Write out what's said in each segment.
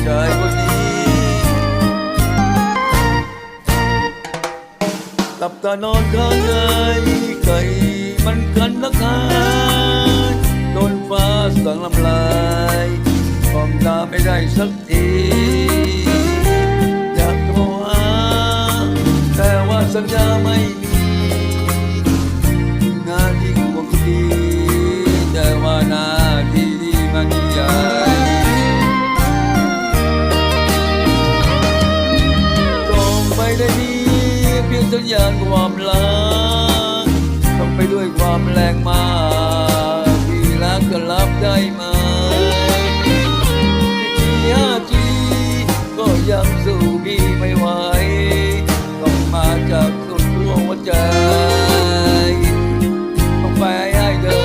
ชายคนนี้หลับตานอนข้างในไก่มันกันนักหายโดนฟ้าสั่งลำลายมองตาไม่ได้สักทีอยากโทรหาแต่ว่าสัญญาไม่มีงานยิ่งกว่าดีแต่ว่าหน้าที่มันใหญ่ส่งไปได้ดีเพียงสัญญาณความรักต้องไปด้วยความแรงมาที่รักก็รับได้ไหม4G ก็ยังสู้พี่ไม่ไหวต้องมาจากสุดหัวใจต้องไปให้เธอ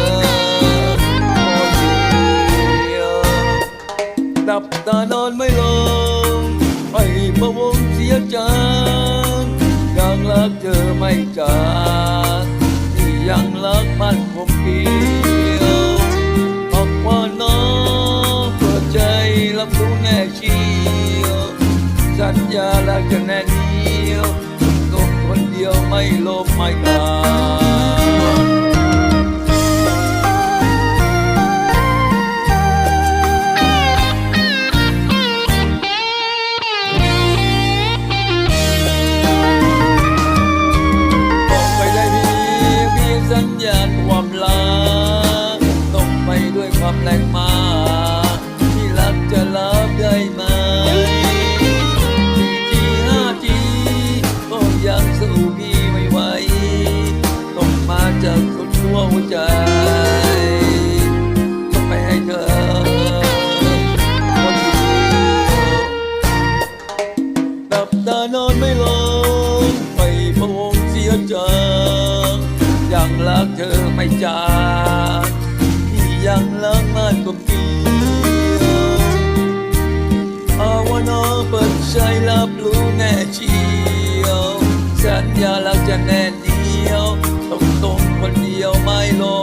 คนเดียวดับตานอนไม่ลงไปพะวงเสียใจยังรักเธอไม่จากที่ยังรักมันคงเดียวออกว่าน้องเปิดใจรับรู้แน่เชียวสัญญารักจะแน่เดียวตัวคนเดียวไม่ลบไม่กลางสัญญาณความรักต้องไปด้วยความแรงมาที่รักจะรับได้ไหม 4G 5G ก็ยังสู้พี่ไม่ไหวต้องมาจากสุดหัวใจต้องไปให้เธอคนเดียวหลับตานอนไม่ลงไปพะวงเสียใจยังรักเธอไม่จากที่ยังรักมันก็เดียวเอาว่าน้องเปิดใจรับรู้แน่เชียวสัญญารักจะแน่เดียวต้องคนเดียวไม่ลง